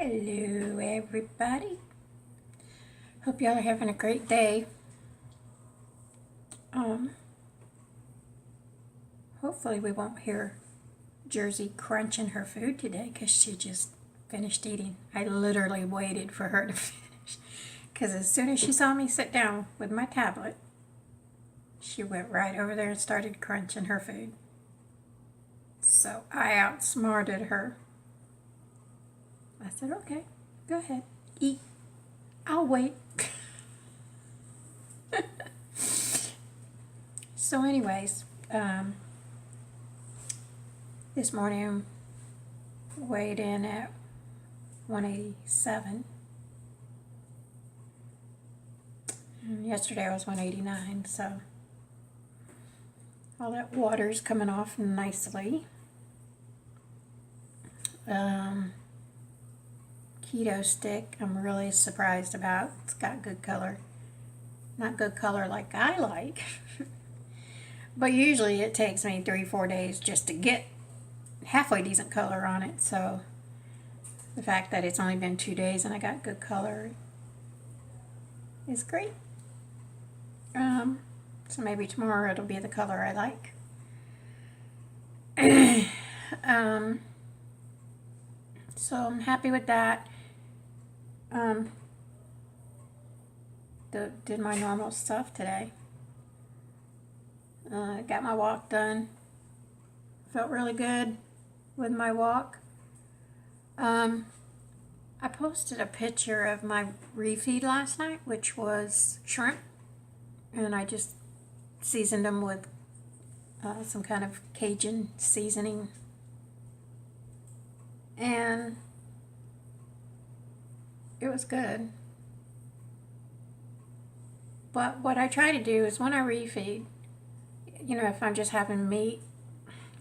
Hello, everybody. Hope y'all are having a great day. Hopefully we won't hear Jersey crunching her food today because she just finished eating. I literally waited for her to finish because as soon as she saw me sit down with my tablet, she went right over there and started crunching her food. So I outsmarted her. I said, okay, go ahead, eat. I'll wait. So anyways, this morning weighed in at 187. And yesterday I was 189, so all that water's coming off nicely. Keto stick I'm really surprised about. It's got good color. Not good color like I like. But usually it takes me 3-4 days just to get halfway decent color on it. So the fact that it's only been 2 days and I got good color is great. So maybe tomorrow it'll be the color I like. So I'm happy with that. Did my normal stuff today. Got my walk done. Felt really good with my walk. I posted a picture of my refeed last night, which was shrimp, and I just seasoned them with some kind of Cajun seasoning. And it was good. But what I try to do is when I refeed, if I'm just having meat,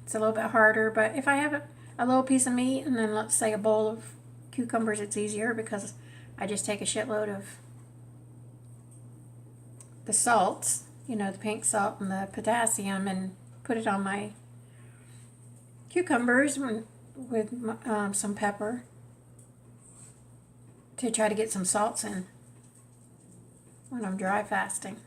it's a little bit harder. But if I have a little piece of meat and then let's say a bowl of cucumbers, it's easier because I just take a shitload of the salts, the pink salt and the potassium, and put it on my cucumbers with some pepper to try to get some salts in when I'm dry fasting.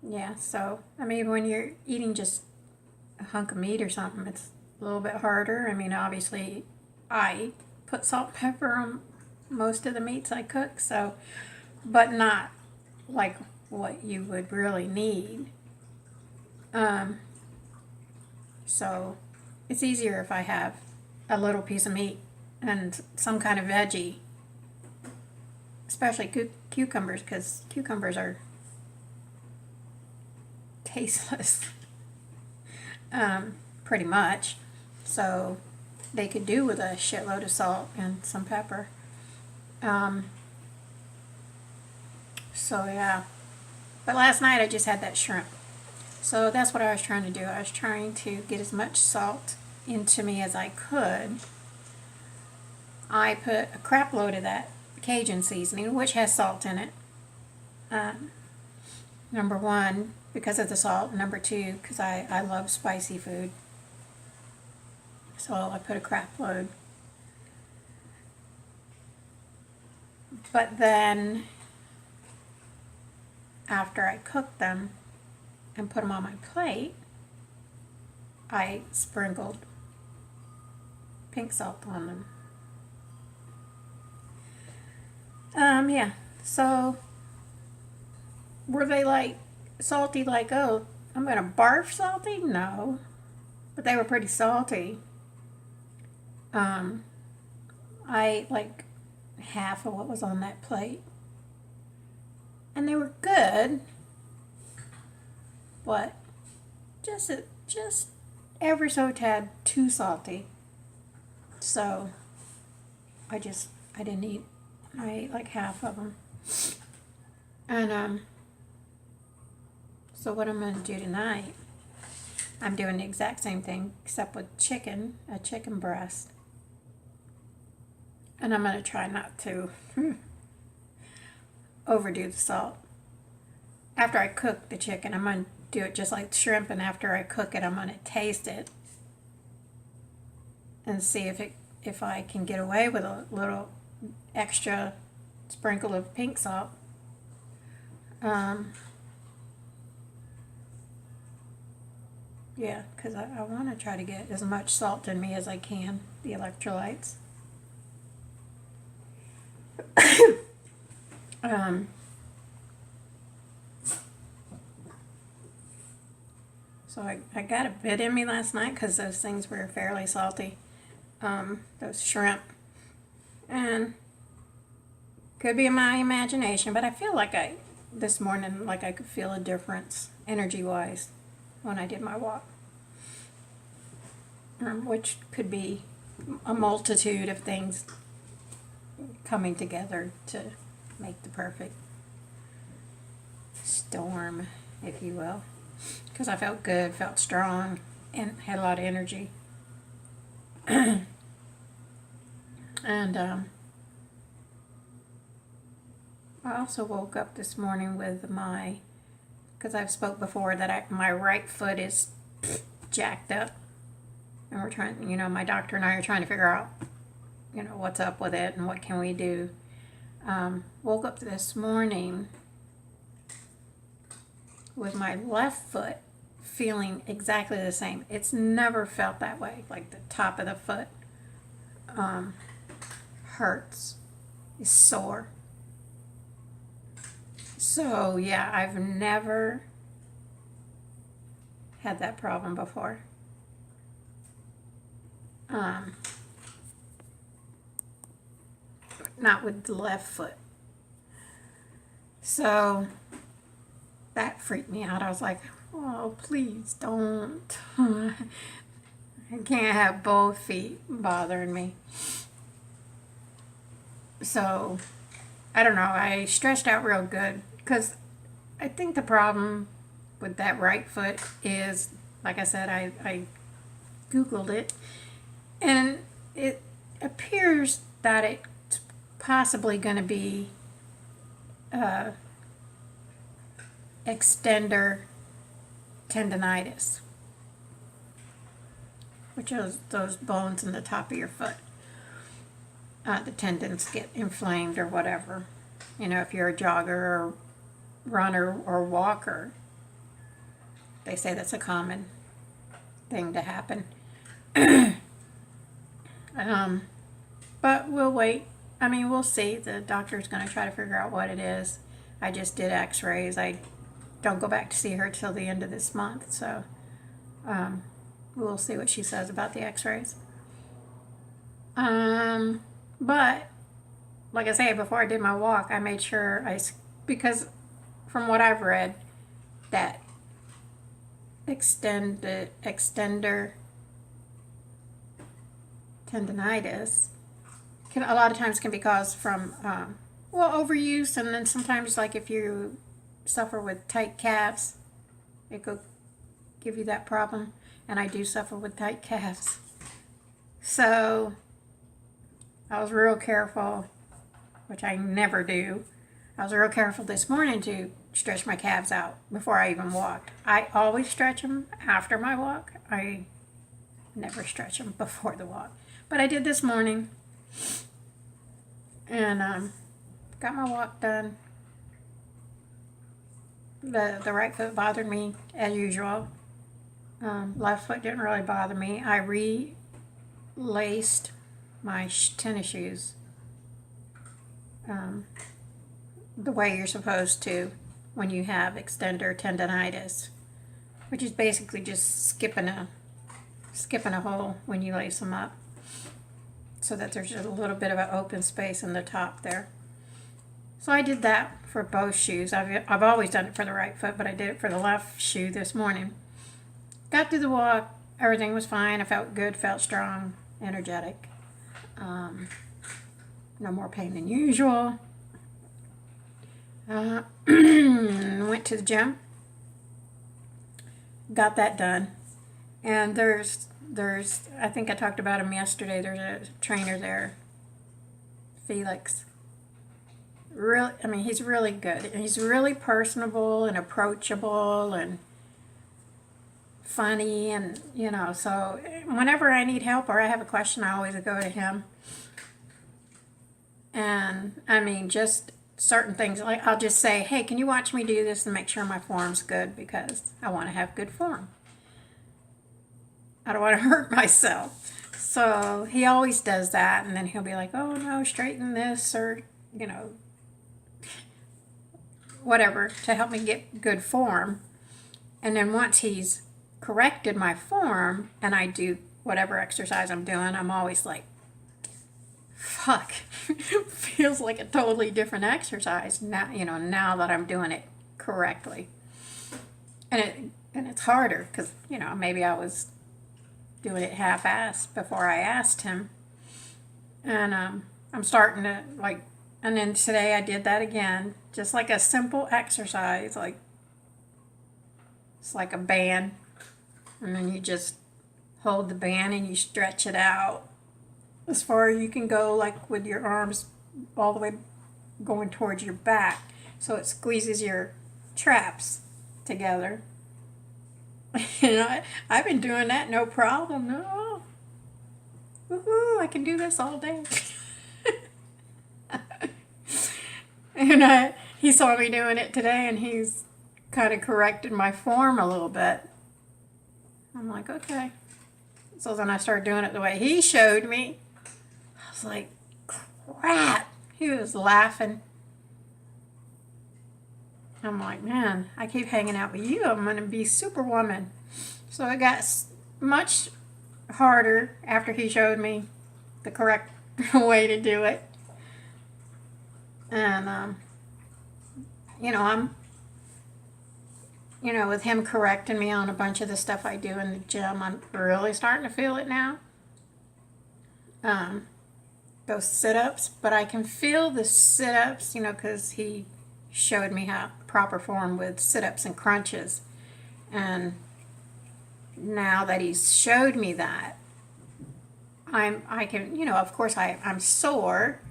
Yeah, so, when you're eating just a hunk of meat or something, it's a little bit harder. Obviously, I put salt and pepper on most of the meats I cook, so, but not like what you would really need. So, it's easier if I have a little piece of meat and some kind of veggie, especially cucumbers, because cucumbers are tasteless, pretty much. So they could do with a shitload of salt and some pepper. So yeah. But last night I just had that shrimp. So that's what I was trying to do. I was trying to get as much salt into me as I could. I put a crap load of that Cajun seasoning, which has salt in it. Number one, because of the salt. Number two, because I love spicy food. So I put a crap load. But then, after I cooked them and put them on my plate, I sprinkled pink salt on them. Yeah, so were they like salty, like, oh, I'm gonna barf salty? No, but they were pretty salty. I ate like half of what was on that plate, and they were good, but just ever so tad too salty. So I didn't eat. I ate like half of them. And so what I'm going to do tonight, I'm doing the exact same thing except with chicken, a chicken breast. And I'm going to try not to overdo the salt. After I cook the chicken, I'm going to do it just like shrimp, and after I cook it, I'm going to taste it and see if I can get away with a little extra sprinkle of pink salt. Yeah, because I want to try to get as much salt in me as I can, the electrolytes. So I got a bit in me last night because those things were fairly salty, those shrimp. And could be my imagination, but I feel like this morning, like I could feel a difference energy-wise when I did my walk. Which could be a multitude of things coming together to make the perfect storm, if you will. Because I felt good, felt strong, and had a lot of energy. And I also woke up this morning with because I've spoke before that my right foot is jacked up. And we're trying, my doctor and I are trying to figure out, what's up with it and what can we do. Woke up this morning with my left foot feeling exactly the same. It's never felt that way. Like the top of the foot hurts, is sore. So yeah, I've never had that problem before. Not with the left foot. So that freaked me out. I was like, oh, please don't. I can't have both feet bothering me. So, I don't know. I stretched out real good because I think the problem with that right foot is, like I said, I Googled it, and it appears that it's possibly going to be extender tendonitis, which is those bones in the top of your foot. The tendons get inflamed or whatever. If you're a jogger or runner or walker, they say that's a common thing to happen. But we'll wait. We'll see. The doctor's going to try to figure out what it is. I just did x-rays. I don't go back to see her till the end of this month, so we'll see what she says about the x-rays. But, like I say, before I did my walk, I made sure because from what I've read, that extender tendonitis a lot of times can be caused from overuse, and then sometimes, like if you suffer with tight calves, it could give you that problem. And I do suffer with tight calves, so I was real careful, which I never do. I was real careful this morning to stretch my calves out before I even walked. I always stretch them after my walk. I never stretch them before the walk. But I did this morning, and got my walk done. The right foot bothered me as usual. Left foot didn't really bother me. I relaced my tennis shoes the way you're supposed to when you have extender tendonitis, which is basically just skipping a hole when you lace them up, so that there's just a little bit of an open space in the top there. So I did that for both shoes. I've always done it for the right foot, but I did it for the left shoe this morning. Got through the walk. Everything was fine. I felt good, felt strong, energetic. No more pain than usual. Went to the gym. Got that done. And there's I think I talked about him yesterday. There's a trainer there, Felix. He's really good. And he's really personable and approachable and funny, and so whenever I need help or I have a question, I always go to him. And I mean, just certain things, like I'll just say, hey, can you watch me do this and make sure my form's good, because I want to have good form. I don't want to hurt myself. So he always does that, and then he'll be like, oh no, straighten this, or whatever, to help me get good form. And then once he's corrected my form and I do whatever exercise I'm doing, I'm always like, fuck, feels like a totally different exercise now, now that I'm doing it correctly. And it's harder because, maybe I was doing it half-assed before I asked him. And I'm starting to, like, and then today I did that again, just like a simple exercise, like, it's like a band, and then you just hold the band and you stretch it out as far as you can go, like with your arms all the way going towards your back, so it squeezes your traps together. I've been doing that no problem. No, woohoo! I can do this all day. And he saw me doing it today, and he's kind of corrected my form a little bit. I'm like, okay. So then I started doing it the way he showed me. I was like, crap. He was laughing. I'm like, man, I keep hanging out with you. I'm going to be Superwoman. So it got much harder after he showed me the correct way to do it. And, I'm, with him correcting me on a bunch of the stuff I do in the gym, I'm really starting to feel it now. Those sit-ups, but I can feel the sit-ups, because he showed me how proper form with sit-ups and crunches. And now that he's showed me that, I can, of course I'm sore.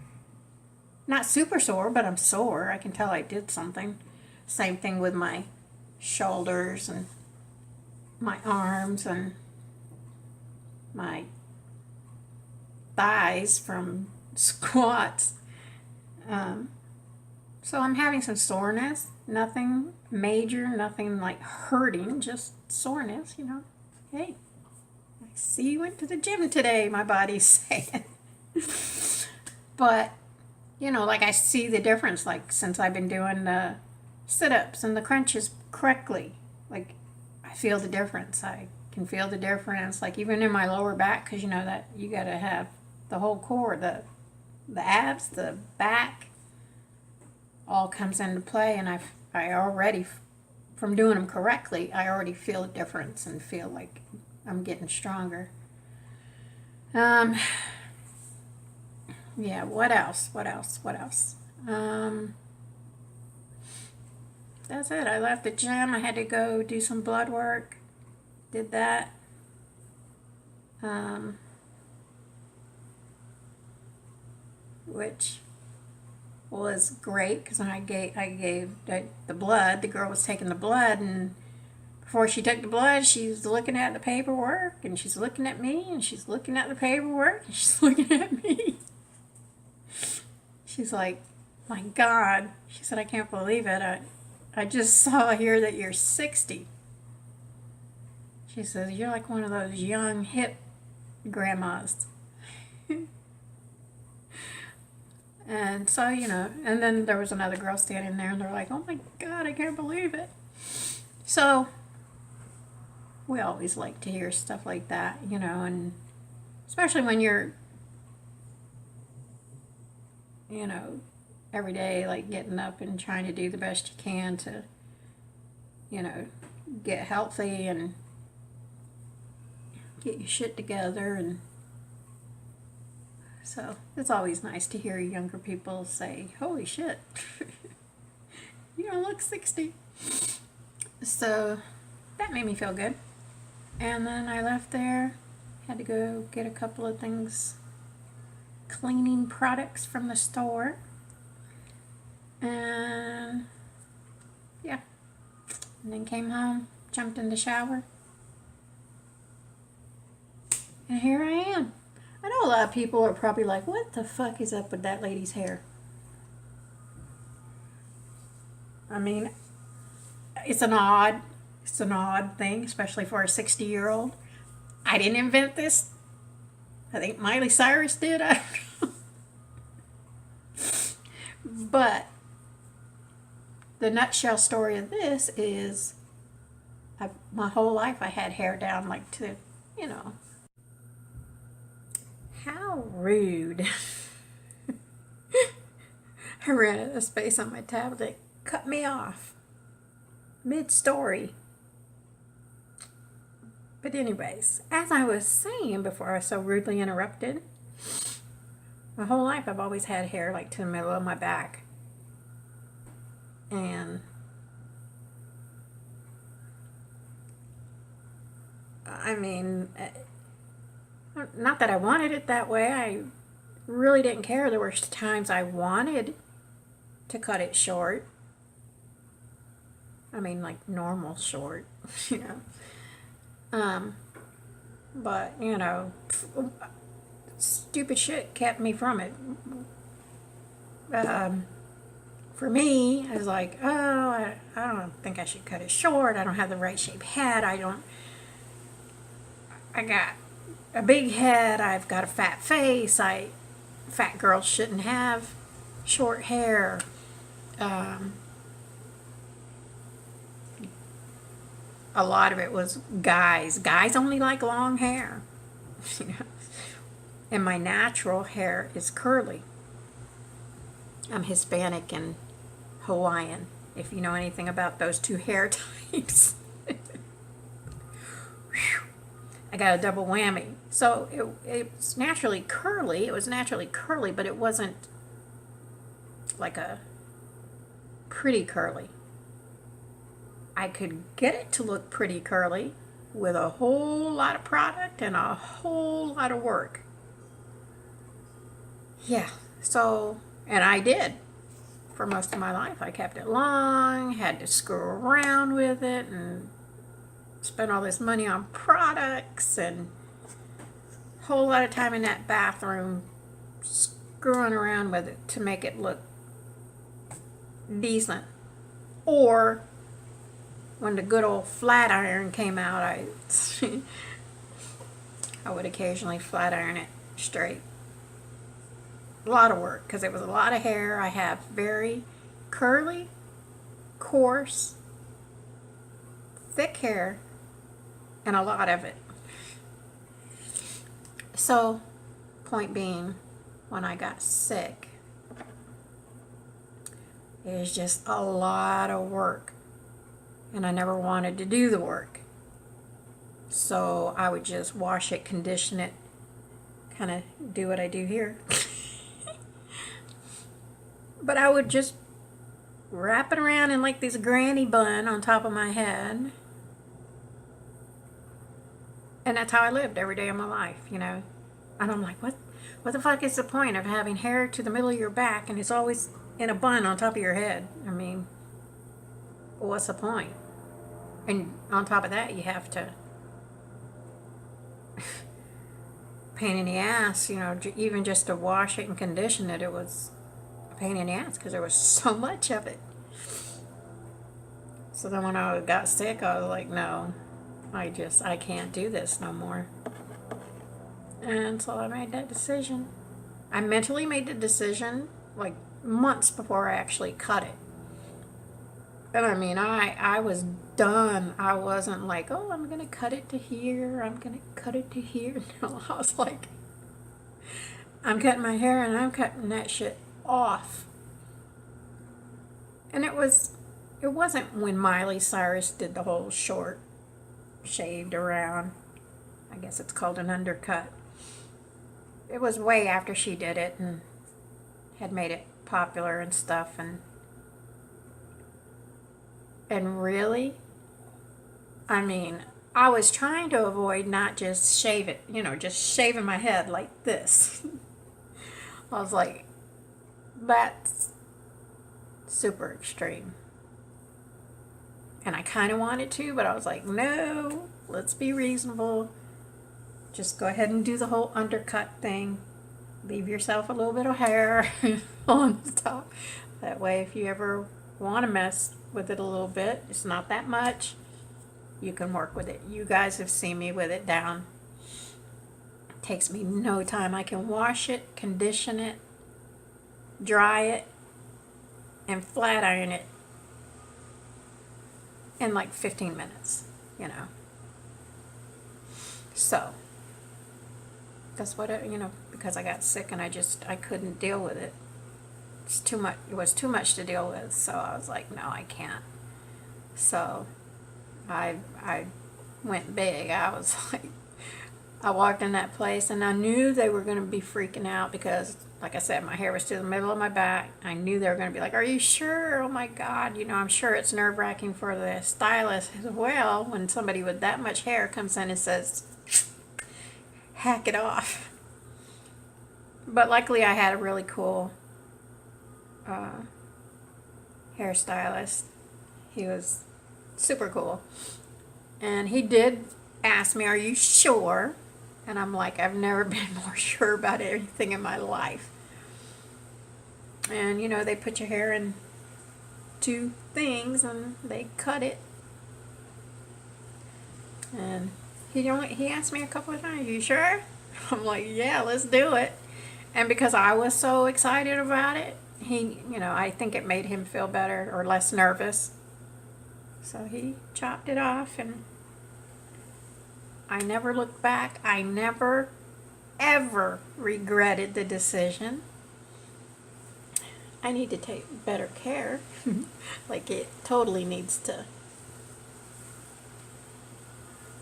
Not super sore, but I'm sore. I can tell I did something. Same thing with my shoulders and my arms and my thighs from squats. So I'm having some soreness. Nothing major, nothing like hurting, just soreness, Hey, I see you went to the gym today, my body's saying. But like I see the difference, like since I've been doing the sit-ups and the crunches correctly. Like I feel the difference. I can feel the difference, like even in my lower back, because that you got to have the whole core, the abs, the back, all comes into play. And I already, from doing them correctly, I already feel a difference and feel like I'm getting stronger. Yeah, what else? That's it. I left the gym. I had to go do some blood work. Did that. Which was great, because I gave the blood. The girl was taking the blood, and before she took the blood, she's looking at the paperwork, and she's looking at me, and she's looking at the paperwork, and she's looking at me. She's like, my God. She said, I can't believe it. I just saw here that you're 60. She says, you're like one of those young, hip grandmas. And so, and then there was another girl standing there, and they're like, oh my God, I can't believe it. So we always like to hear stuff like that, and especially when you're, every day, like getting up and trying to do the best you can to, get healthy and get your shit together. And so it's always nice to hear younger people say, holy shit, you don't look 60. So that made me feel good. And then I left there, had to go get a couple of things, cleaning products from the store. And yeah, and then came home, jumped in the shower, And here I am. I know a lot of people are probably like, what the fuck is up with that lady's hair? I mean, it's an odd thing, especially for a 60-year-old. I didn't invent this. I think Miley Cyrus did. I don't know. But the nutshell story of this is my whole life I had hair down like to, you know. How rude. I ran out of space on my tablet. Cut me off mid-story. But anyways, as I was saying before I was so rudely interrupted, my whole life I've always had hair like to the middle of my back. And I mean, not that I wanted it that way. I really didn't care. There were times I wanted to cut it short. I mean, like normal short, you know. But, you know, stupid shit kept me from it. For me, I was like, oh, I don't think I should cut it short. I don't have the right shape head. I got a big head. I've got a fat face. Fat girls shouldn't have short hair. A lot of it was guys. Guys only like long hair. You know? And my natural hair is curly. I'm Hispanic and Hawaiian, if you know anything about those two hair types. I got a double whammy. So it's naturally curly. It was naturally curly, but it wasn't like a pretty curly. I could get it to look pretty curly with a whole lot of product and a whole lot of work. Yeah, so, and I did. For most of my life, I kept it long, had to screw around with it, and spend all this money on products, and a whole lot of time in that bathroom screwing around with it to make it look decent. Or when the good old flat iron came out, I would occasionally flat iron it straight. A lot of work because it was a lot of hair. I have very curly, coarse, thick hair, and a lot of it. So, point being, when I got sick, it was just a lot of work. And I never wanted to do the work. So I would just wash it, condition it, kind of do what I do here. But I would just wrap it around in like this granny bun on top of my head. And that's how I lived every day of my life, you know. And I'm like, what the fuck is the point of having hair to the middle of your back and it's always in a bun on top of your head? I mean, what's the point? And on top of that, you have to pain in the ass, you know, even just to wash it and condition it, it was a pain in the ass because there was so much of it. So then when I got sick, I was like, no, I can't do this no more. And so I made that decision. I mentally made the decision like months before I actually cut it. And I mean, I was done. I wasn't like, oh, I'm going to cut it to here. I'm going to cut it to here. No, I was like, I'm cutting my hair and I'm cutting that shit off. And it wasn't when Miley Cyrus did the whole short, shaved around. I guess it's called an undercut. It was way after she did it and had made it popular and stuff. And really, I mean, I was trying to avoid not just shave it, you know, just shaving my head like this. I was like, that's super extreme. And I kind of wanted to, but I was like, no, let's be reasonable. just go ahead and do the whole undercut thing. Leave yourself a little bit of hair on the top. That way, if you ever want to mess with it a little bit, it's not that much, you can work with it. You guys have seen me with it down. It takes me no time. I can wash it, condition it, dry it, and flat iron it in like 15 minutes, you know. So that's what it, because I got sick and I couldn't deal with it. It's too much. It was too much to deal with. So I was like, no, I can't. So I went big. I was like, I walked in that place and I knew they were going to be freaking out because, like I said, my hair was to the middle of my back. I knew they were going to be like, are you sure? Oh my God. I'm sure it's nerve-wracking for the stylist as well when somebody with that much hair comes in and says, hack it off. But luckily I had a really cool hairstylist. He was super cool. And he did ask me, are you sure? And I'm like, I've never been more sure about anything in my life. And they put your hair in 2 things and they cut it. And he asked me a couple of times, you sure? I'm like, yeah, let's do it. And because I was so excited about it, I think it made him feel better or less nervous. So he chopped it off and I never looked back. I never, ever regretted the decision. I need to take better care. Like it totally needs to.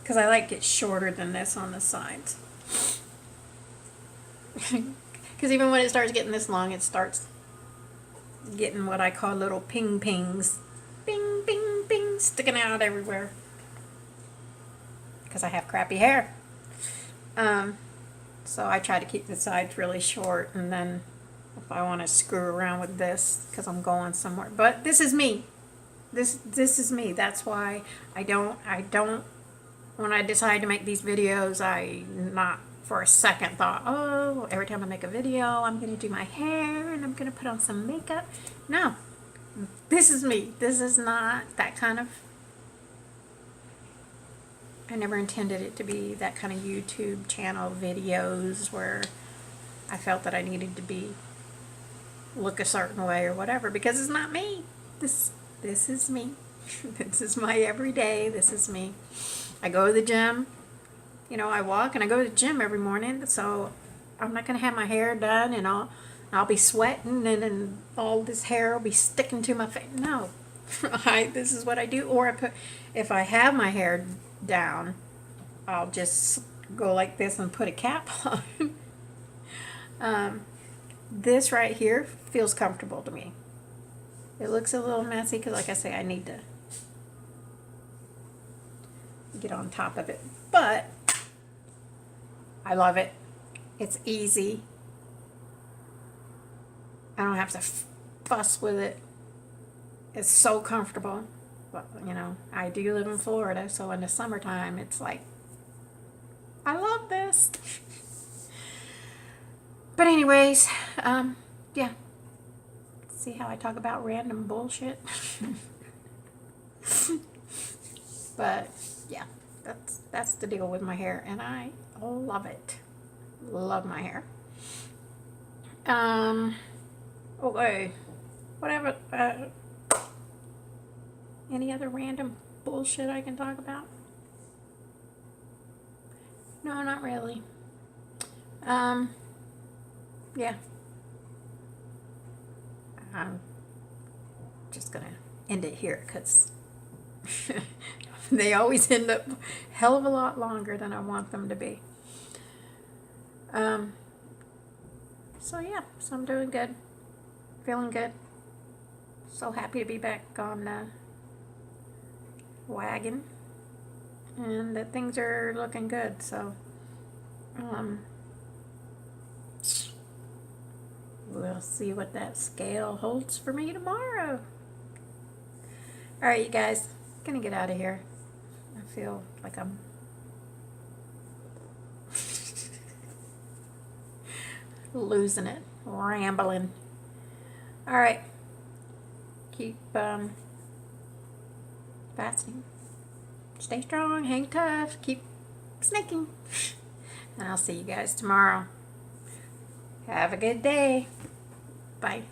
Because I like it shorter than this on the sides. Because even when it starts getting this long, it starts getting what I call little pings. Bing, bing, bing, sticking out everywhere. Because I have crappy hair. So I try to keep the sides really short, and then if I want to screw around with this, because I'm going somewhere. But this is me. This is me. That's why I don't, when I decide to make these videos, I not for a second thought, oh, every time I make a video, I'm going to do my hair and I'm going to put on some makeup. No, this is me. This is not that kind of, I never intended it to be that kind of YouTube channel videos where I felt that I needed to look a certain way or whatever, because it's not me. This is me. This is my everyday. This is me. I go to the gym. I walk and I go to the gym every morning, so I'm not going to have my hair done and I'll be sweating and all this hair will be sticking to my face. No. This is what I do. Or if I have my hair down, I'll just go like this and put a cap on. This right here feels comfortable to me. It looks a little messy because, like I say, I need to get on top of it. But I love it. It's easy. I don't have to fuss with it. It's so comfortable. But, I do live in Florida, so in the summertime, it's like, I love this. But anyways, yeah. See how I talk about random bullshit? But, yeah, that's the deal with my hair, and I love it. Love my hair. Okay. Whatever. Any other random bullshit I can talk about? No, not really. Yeah. I'm just gonna end it here because they always end up a hell of a lot longer than I want them to be. So yeah, so I'm doing good, feeling good. So happy to be back on the wagon, and that things are looking good. So, we'll see what that scale holds for me tomorrow. All right, you guys, gonna get out of here. I feel like I'm losing it, rambling. All right, keep fasting. Stay strong, hang tough, keep snaking. And I'll see you guys tomorrow. Have a good day. Bye.